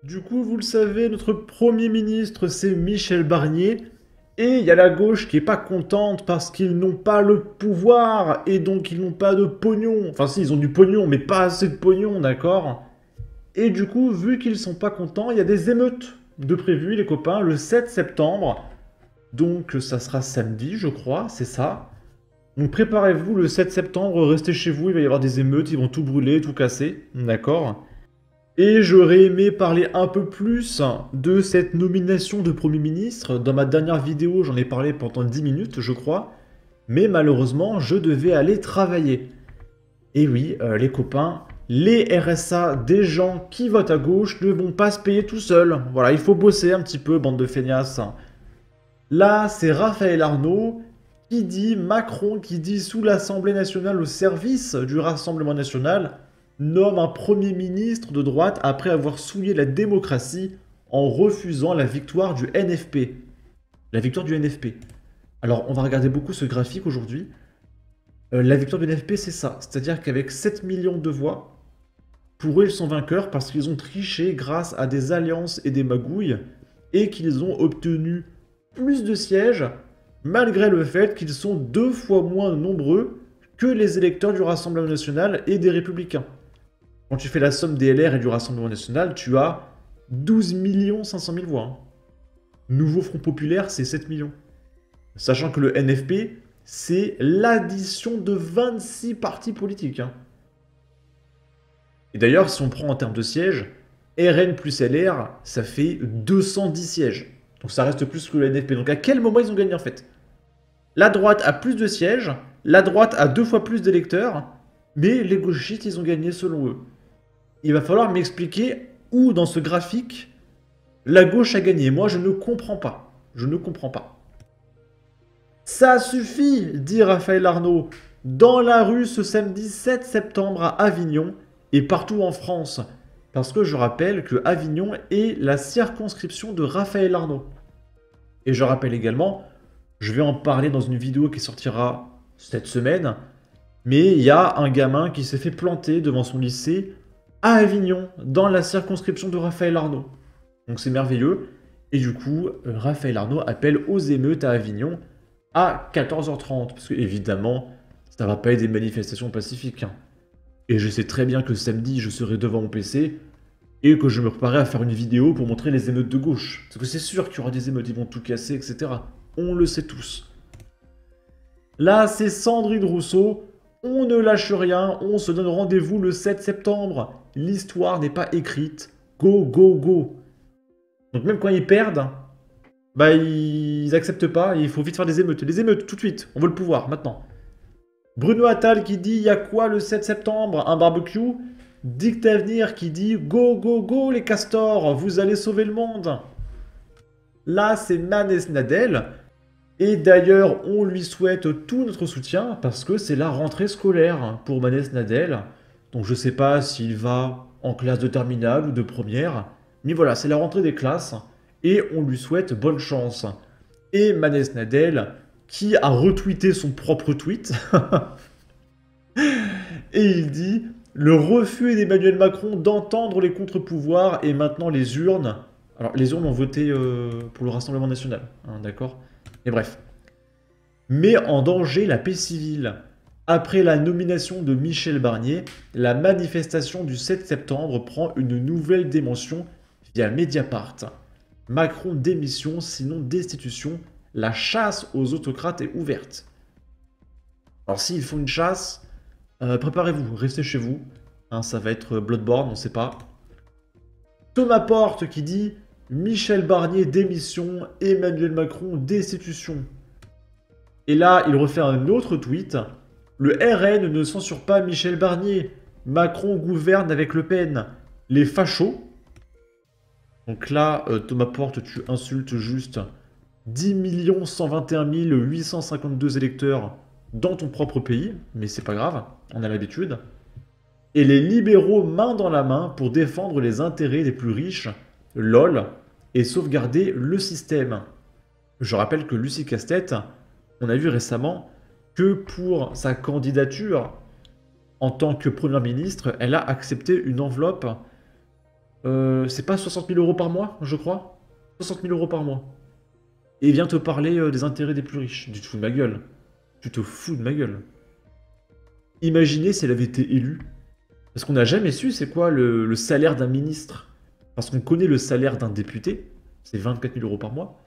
Du coup, vous le savez, notre Premier ministre, c'est Michel Barnier. Et il y a la gauche qui est pas contente parce qu'ils n'ont pas le pouvoir et donc ils n'ont pas de pognon. Enfin si, ils ont du pognon, mais pas assez de pognon, d'accord? Et du coup, vu qu'ils sont pas contents, il y a des émeutes de prévues, les copains, le 7 septembre. Donc ça sera samedi, je crois, c'est ça. Donc préparez-vous, le 7 septembre, restez chez vous, il va y avoir des émeutes, ils vont tout brûler, tout casser, d'accord? Et j'aurais aimé parler un peu plus de cette nomination de Premier ministre. Dans ma dernière vidéo, j'en ai parlé pendant 10 minutes, je crois. Mais malheureusement, je devais aller travailler. Et oui, les copains, les RSA des gens qui votent à gauche ne vont pas se payer tout seuls. Voilà, il faut bosser un petit peu, bande de feignasses. Là, c'est Raphaël Arnaud qui dit Macron, qui dit sous l'Assemblée nationale au service du Rassemblement national, nomme un Premier ministre de droite après avoir souillé la démocratie en refusant la victoire du NFP. La victoire du NFP. Alors, on va regarder beaucoup ce graphique aujourd'hui. La victoire du NFP, c'est ça. C'est-à-dire qu'avec 7 millions de voix, pour eux, ils sont vainqueurs parce qu'ils ont triché grâce à des alliances et des magouilles et qu'ils ont obtenu plus de sièges malgré le fait qu'ils sont 2 fois moins nombreux que les électeurs du Rassemblement national et des Républicains. Quand tu fais la somme des LR et du Rassemblement national, tu as 12 500 000 voix. Hein. Nouveau Front Populaire, c'est 7 millions. Sachant que le NFP, c'est l'addition de 26 partis politiques. Hein. Et d'ailleurs, si on prend en termes de sièges, RN plus LR, ça fait 210 sièges. Donc ça reste plus que le NFP. Donc à quel moment ils ont gagné en fait? La droite a plus de sièges, la droite a 2 fois plus d'électeurs, mais les gauchistes, ils ont gagné selon eux. Il va falloir m'expliquer où dans ce graphique la gauche a gagné. Moi, je ne comprends pas. Je ne comprends pas. Ça suffit, dit Raphaël Arnaud. Dans la rue ce samedi 7 septembre à Avignon et partout en France. Parce que je rappelle que Avignon est la circonscription de Raphaël Arnaud. Et je rappelle également, je vais en parler dans une vidéo qui sortira cette semaine, mais il y a un gamin qui s'est fait planter devant son lycée à Avignon, dans la circonscription de Raphaël Arnaud. Donc c'est merveilleux. Et du coup, Raphaël Arnaud appelle aux émeutes à Avignon à 14h30. Parce que évidemment, ça va pas être des manifestations pacifiques. Hein. Et je sais très bien que samedi, je serai devant mon PC et que je me préparais à faire une vidéo pour montrer les émeutes de gauche. Parce que c'est sûr qu'il y aura des émeutes, ils vont tout casser, etc. On le sait tous. Là, c'est Sandrine Rousseau. On ne lâche rien, on se donne rendez-vous le 7 septembre. L'histoire n'est pas écrite. Go, go, go. Donc même quand ils perdent, bah ils acceptent pas, il faut vite faire des émeutes. Des émeutes, tout de suite, on veut le pouvoir, maintenant. Bruno Attal qui dit, il y a quoi le 7 septembre? Un barbecue. Dicte Avenir qui dit, go, go, go les castors, vous allez sauver le monde. Là, c'est Manès Nadel. Et d'ailleurs, on lui souhaite tout notre soutien parce que c'est la rentrée scolaire pour Manès Nadel. Donc je sais pas s'il va en classe de terminale ou de première. Mais voilà, c'est la rentrée des classes et on lui souhaite bonne chance. Et Manès Nadel, qui a retweeté son propre tweet, et il dit le refus d'Emmanuel Macron d'entendre les contre-pouvoirs et maintenant les urnes. Alors les urnes ont voté pour le Rassemblement national, hein, d'accord? Mais bref. Met en danger la paix civile. Après la nomination de Michel Barnier, la manifestation du 7 septembre prend une nouvelle dimension via Mediapart. Macron démission, sinon destitution. La chasse aux autocrates est ouverte. Alors s'ils font une chasse, préparez-vous, restez chez vous. Hein, ça va être Bloodborne, on ne sait pas. Thomas Porte qui dit Michel Barnier démission, Emmanuel Macron destitution. Et là, il refait un autre tweet. Le RN ne censure pas Michel Barnier. Macron gouverne avec Le Pen. Les fachos. Donc là, Thomas Porte, tu insultes juste 10 121 852 électeurs dans ton propre pays. Mais c'est pas grave, on a l'habitude. Et les libéraux main dans la main pour défendre les intérêts des plus riches, LOL, et sauvegarder le système. Je rappelle que Lucie Castet, on a vu récemment que pour sa candidature en tant que Première ministre, elle a accepté une enveloppe C'est pas 60 000 euros par mois, je crois? 60 000 euros par mois. Et il vient te parler des intérêts des plus riches. Tu te fous de ma gueule. Tu te fous de ma gueule. Imaginez si elle avait été élue. Parce qu'on n'a jamais su c'est quoi le salaire d'un ministre. Parce qu'on connaît le salaire d'un député. C'est 24 000 euros par mois.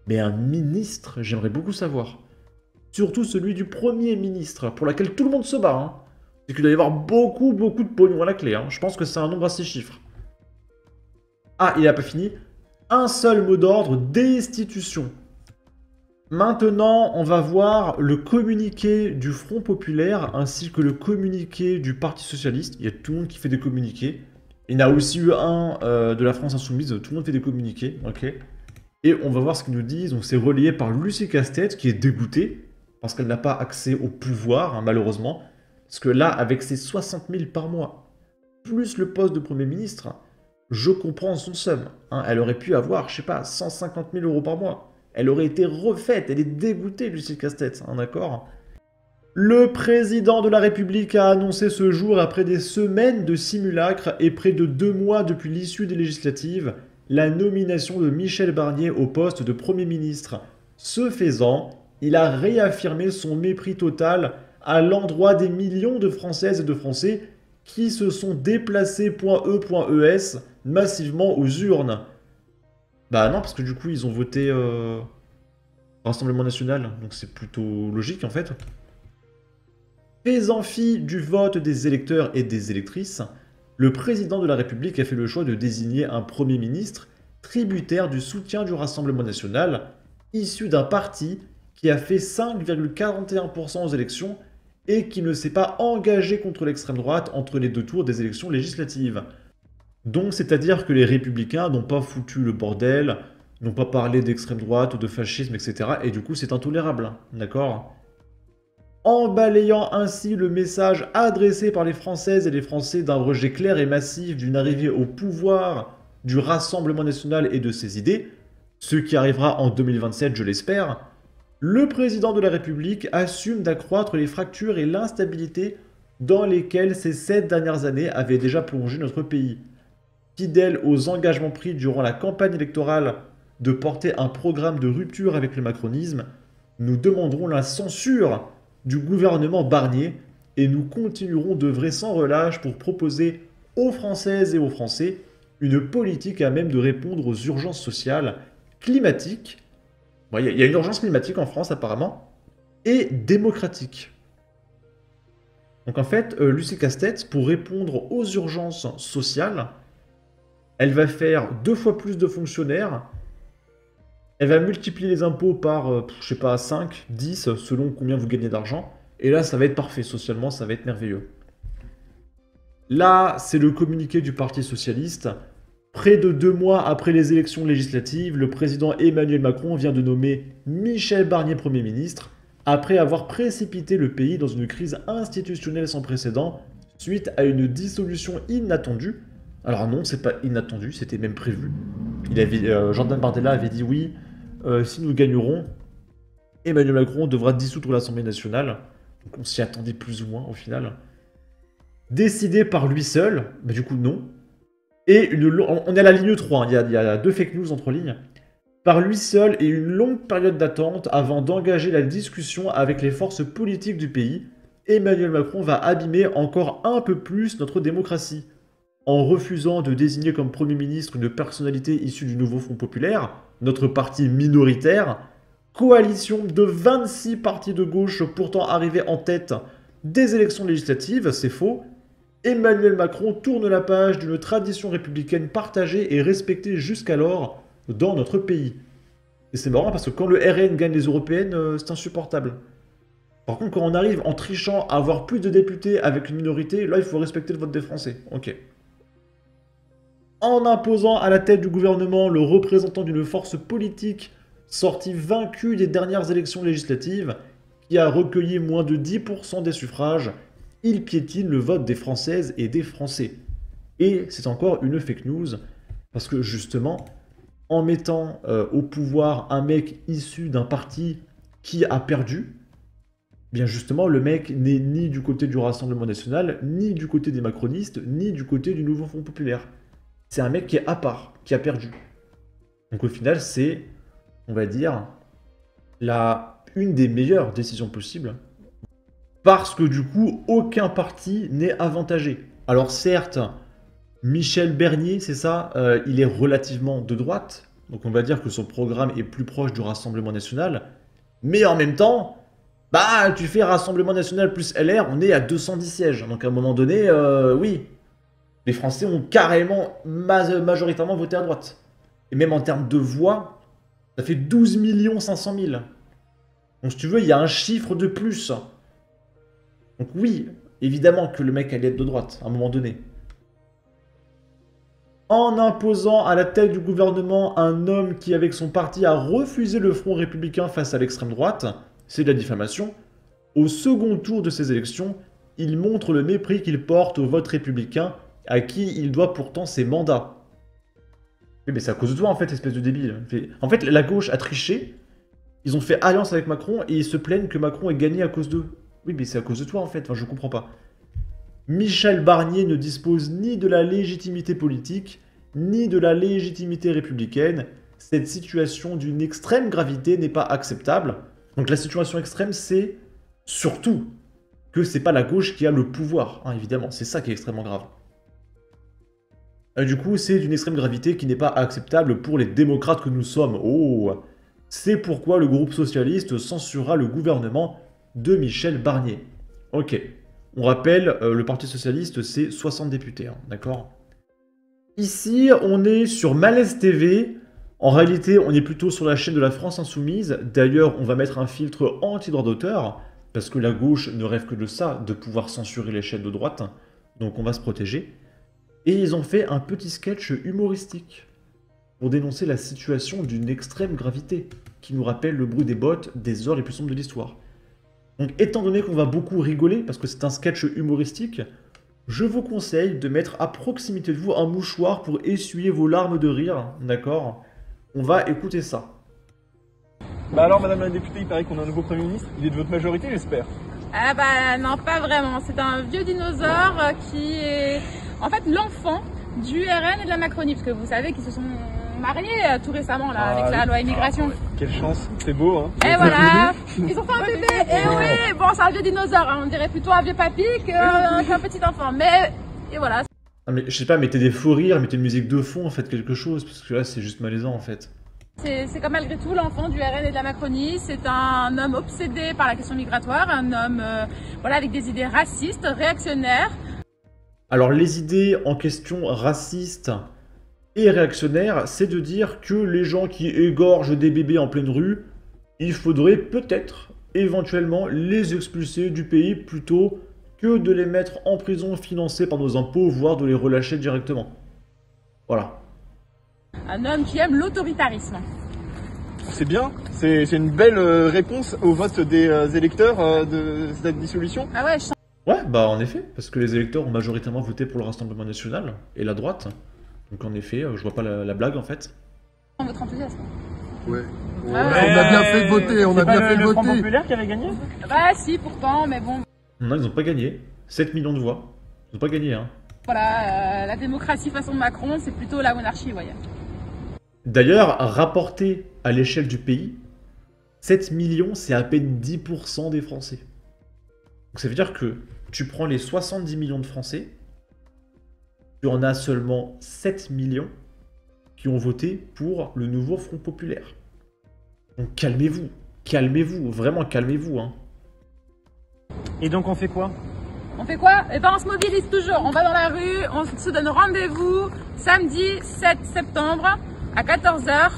Mais un ministre, j'aimerais beaucoup savoir. Surtout celui du Premier ministre, pour laquelle tout le monde se bat. Hein. C'est qu'il doit y avoir beaucoup, beaucoup de pognon à la clé. Hein. Je pense que c'est un nombre à 6 chiffres. Ah, il n'a pas fini. Un seul mot d'ordre, destitution. Maintenant, on va voir le communiqué du Front Populaire ainsi que le communiqué du Parti Socialiste. Il y a tout le monde qui fait des communiqués. Il y en a aussi eu un de la France Insoumise, tout le monde fait des communiqués, ok. Et on va voir ce qu'ils nous disent. Donc c'est relayé par Lucie Castet qui est dégoûtée parce qu'elle n'a pas accès au pouvoir, hein, malheureusement. Parce que là, avec ses 60 000 par mois, plus le poste de Premier ministre, je comprends son seum. Hein. Elle aurait pu avoir, je sais pas, 150 000 euros par mois. Elle aurait été refaite. Elle est dégoûtée, Lucie Castet, hein, d'accord? Le président de la République a annoncé ce jour, après des semaines de simulacres et près de 2 mois depuis l'issue des législatives, la nomination de Michel Barnier au poste de Premier ministre. Ce faisant, il a réaffirmé son mépris total à l'endroit des millions de Françaises et de Français qui se sont déplacés .e.es massivement aux urnes. Bah non, parce que du coup, ils ont voté Rassemblement National, donc c'est plutôt logique en fait. Faisant fi du vote des électeurs et des électrices, le président de la République a fait le choix de désigner un Premier ministre tributaire du soutien du Rassemblement National, issu d'un parti qui a fait 5,41% aux élections et qui ne s'est pas engagé contre l'extrême droite entre les 2 tours des élections législatives. Donc c'est-à-dire que les républicains n'ont pas foutu le bordel, n'ont pas parlé d'extrême droite ou de fascisme, etc. Et du coup c'est intolérable, d'accord ? En balayant ainsi le message adressé par les Françaises et les Français d'un rejet clair et massif d'une arrivée au pouvoir du Rassemblement National et de ses idées, ce qui arrivera en 2027, je l'espère, le président de la République assume d'accroître les fractures et l'instabilité dans lesquelles ces 7 dernières années avaient déjà plongé notre pays. Fidèle aux engagements pris durant la campagne électorale de porter un programme de rupture avec le macronisme, nous demanderons la censure du gouvernement Barnier et nous continuerons d'œuvrer sans relâche pour proposer aux Françaises et aux Français une politique à même de répondre aux urgences sociales, climatiques, bon, y a une urgence climatique en France apparemment, et démocratique. Donc en fait, Lucie Castet, pour répondre aux urgences sociales, elle va faire 2 fois plus de fonctionnaires. Elle va multiplier les impôts par, je sais pas, 5, 10, selon combien vous gagnez d'argent. Et là, ça va être parfait. Socialement, ça va être merveilleux. Là, c'est le communiqué du Parti Socialiste. Près de 2 mois après les élections législatives, le président Emmanuel Macron vient de nommer Michel Barnier Premier ministre, après avoir précipité le pays dans une crise institutionnelle sans précédent, suite à une dissolution inattendue. Alors non, c'est pas inattendu, c'était même prévu. Jordan Bardella avait dit oui, si nous gagnerons, Emmanuel Macron devra dissoudre l'Assemblée nationale. Donc on s'y attendait plus ou moins au final. Décidé par lui seul, bah du coup non. Et on est à la ligne 3, hein, il y a 2 fake news entre lignes. Par lui seul et une longue période d'attente avant d'engager la discussion avec les forces politiques du pays, Emmanuel Macron va abîmer encore un peu plus notre démocratie. En refusant de désigner comme Premier ministre une personnalité issue du nouveau Front Populaire, notre parti minoritaire, coalition de 26 partis de gauche pourtant arrivés en tête des élections législatives, c'est faux, Emmanuel Macron tourne la page d'une tradition républicaine partagée et respectée jusqu'alors dans notre pays. Et c'est marrant parce que quand le RN gagne les européennes, c'est insupportable. Par contre, quand on arrive en trichant à avoir plus de députés avec une minorité, là il faut respecter le vote des Français. Ok. En imposant à la tête du gouvernement le représentant d'une force politique sortie vaincue des dernières élections législatives, qui a recueilli moins de 10% des suffrages, il piétine le vote des Françaises et des Français. Et c'est encore une fake news, parce que justement, en mettant au pouvoir un mec issu d'un parti qui a perdu, bien justement, le mec n'est ni du côté du Rassemblement National, ni du côté des macronistes, ni du côté du Nouveau Front Populaire. c'est un mec qui est à part, qui a perdu. Donc au final, c'est, on va dire, une des meilleures décisions possibles. Parce que du coup, aucun parti n'est avantagé. Alors certes, Michel Barnier, c'est ça, il est relativement de droite. Donc on va dire que son programme est plus proche du Rassemblement National. Mais en même temps, bah tu fais Rassemblement National plus LR, on est à 210 sièges. Donc à un moment donné, oui, les Français ont carrément majoritairement voté à droite. Et même en termes de voix, ça fait 12 500 000. Donc si tu veux, il y a un chiffre de plus. Donc oui, évidemment que le mec allait être de droite, à un moment donné. En imposant à la tête du gouvernement un homme qui, avec son parti, a refusé le front républicain face à l'extrême droite, c'est de la diffamation. Au second tour de ces élections, il montre le mépris qu'il porte au vote républicain, à qui il doit pourtant ses mandats. Oui, mais c'est à cause de toi, en fait, espèce de débile. En fait, la gauche a triché, ils ont fait alliance avec Macron, et ils se plaignent que Macron ait gagné à cause d'eux. Oui, mais c'est à cause de toi, en fait, enfin, je comprends pas. Michel Barnier ne dispose ni de la légitimité politique, ni de la légitimité républicaine. Cette situation d'une extrême gravité n'est pas acceptable. Donc la situation extrême, c'est surtout que c'est pas la gauche qui a le pouvoir, hein, évidemment. C'est ça qui est extrêmement grave. Du coup, c'est d'une extrême gravité qui n'est pas acceptable pour les démocrates que nous sommes. Oh! C'est pourquoi le groupe socialiste censurera le gouvernement de Michel Barnier. Ok. On rappelle, le Parti Socialiste, c'est 60 députés, hein, d'accord? Ici, on est sur Malaise TV. En réalité, on est plutôt sur la chaîne de la France Insoumise. D'ailleurs, on va mettre un filtre anti-droit d'auteur, parce que la gauche ne rêve que de ça, de pouvoir censurer les chaînes de droite. Donc on va se protéger. Et ils ont fait un petit sketch humoristique pour dénoncer la situation d'une extrême gravité, qui nous rappelle le bruit des bottes des heures les plus sombres de l'histoire. Donc étant donné qu'on va beaucoup rigoler, parce que c'est un sketch humoristique, je vous conseille de mettre à proximité de vous un mouchoir pour essuyer vos larmes de rire, d'accord? On va écouter ça. Bah alors madame la députée, il paraît qu'on a un nouveau Premier ministre, il est de votre majorité j'espère? Ah bah non, pas vraiment, c'est un vieux dinosaure qui est en fait l'enfant du RN et de la Macronie, parce que vous savez qu'ils se sont mariés tout récemment là, avec la loi immigration. Quelle chance, c'est beau hein. Et voilà, ils ont fait un bébé, et oui, bon c'est un vieux dinosaure, hein. On dirait plutôt un vieux papy qu'un petit enfant, mais et voilà. Ah mais je sais pas, mettez des faux rires, mettez une musique de fond, faites quelque chose, parce que là c'est juste malaisant en fait. C'est comme malgré tout l'enfant du RN et de la Macronie, c'est un homme obsédé par la question migratoire, un homme voilà, avec des idées racistes, réactionnaires. Alors les idées en question racistes et réactionnaires, c'est de dire que les gens qui égorgent des bébés en pleine rue, il faudrait peut-être, éventuellement, les expulser du pays plutôt que de les mettre en prison financée par nos impôts, voire de les relâcher directement. Voilà. Un homme qui aime l'autoritarisme. C'est bien, c'est une belle réponse au vote des électeurs de cette dissolution. Ah ouais, Ouais, bah en effet, parce que les électeurs ont majoritairement voté pour le Rassemblement National et la droite. Donc en effet, je vois pas la blague en fait. Votre enthousiasme. Ouais. Ouais. On a bien fait de voter, on a bien fait de le Front voter. Populaire qui avait gagné? Bah si, pourtant, mais bon. Non, ils ont pas gagné. 7 millions de voix. Ils ont pas gagné, hein. Voilà, la démocratie façon Macron, c'est plutôt la monarchie, vous voyez. D'ailleurs, rapporté à l'échelle du pays, 7 millions, c'est à peine 10% des Français. Donc ça veut dire que tu prends les 70 millions de Français, tu en as seulement 7 millions qui ont voté pour le nouveau Front Populaire. Donc calmez-vous, vraiment calmez-vous, hein. Et donc on fait quoi? On fait quoi? Eh ben on se mobilise toujours, on va dans la rue, on se donne rendez-vous samedi 7 septembre à 14 h,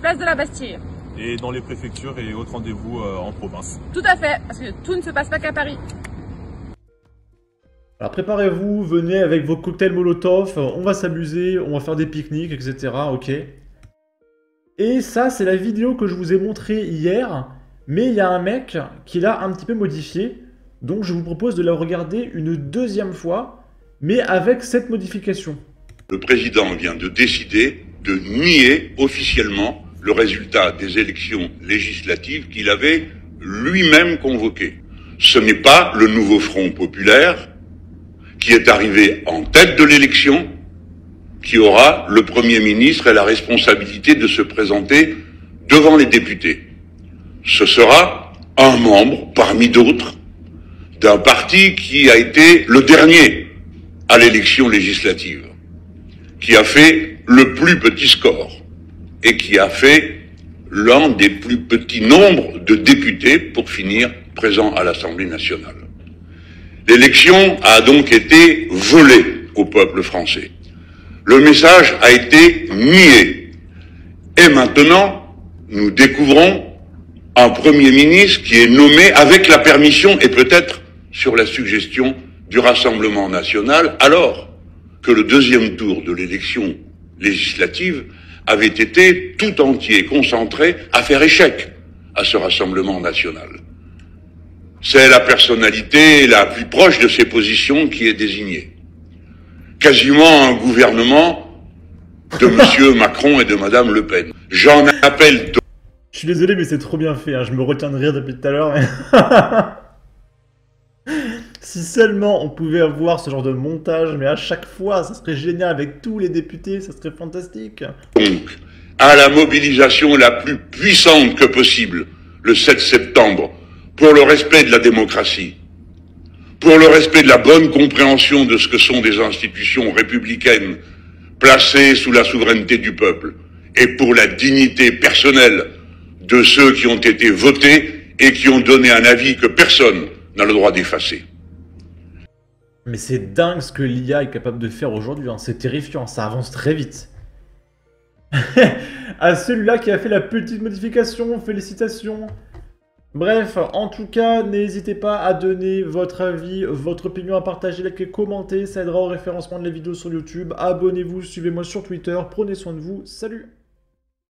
place de la Bastille. Et dans les préfectures et autres rendez-vous en province. Tout à fait, parce que tout ne se passe pas qu'à Paris. Alors préparez-vous, venez avec vos cocktails Molotov, on va s'amuser, on va faire des pique-niques, etc. Ok. Et ça, c'est la vidéo que je vous ai montrée hier, mais il y a un mec qui l'a un petit peu modifié, donc je vous propose de la regarder une deuxième fois, mais avec cette modification. Le président vient de décider de nier officiellement le résultat des élections législatives qu'il avait lui-même convoquées. Ce n'est pas le nouveau Front Populaire qui est arrivé en tête de l'élection, qui aura, le Premier ministre, et la responsabilité de se présenter devant les députés. Ce sera un membre, parmi d'autres, d'un parti qui a été le dernier à l'élection législative, qui a fait le plus petit score et qui a fait l'un des plus petits nombres de députés pour finir présent à l'Assemblée nationale. L'élection a donc été volée au peuple français. Le message a été nié. Et maintenant, nous découvrons un Premier ministre qui est nommé avec la permission et peut-être sur la suggestion du Rassemblement national, alors que le deuxième tour de l'élection législative avait été tout entier concentré à faire échec à ce Rassemblement national. C'est la personnalité la plus proche de ces positions qui est désignée. Quasiment un gouvernement de M. Macron et de Mme Le Pen. J'en appelle... Je suis désolé, mais c'est trop bien fait, hein. Je me retiens de rire depuis tout à l'heure. Mais... si seulement on pouvait avoir ce genre de montage, mais à chaque fois, ça serait génial avec tous les députés, ça serait fantastique. Donc, à la mobilisation la plus puissante que possible, le 7 septembre, pour le respect de la démocratie, pour le respect de la bonne compréhension de ce que sont des institutions républicaines placées sous la souveraineté du peuple, et pour la dignité personnelle de ceux qui ont été votés et qui ont donné un avis que personne n'a le droit d'effacer. Mais c'est dingue ce que l'IA est capable de faire aujourd'hui, hein. C'est terrifiant, ça avance très vite. À celui-là qui a fait la petite modification, félicitations. Bref, en tout cas, n'hésitez pas à donner votre avis, votre opinion, à partager, liker, commenter, ça aidera au référencement de la vidéo sur YouTube. Abonnez-vous, suivez-moi sur Twitter, prenez soin de vous, salut!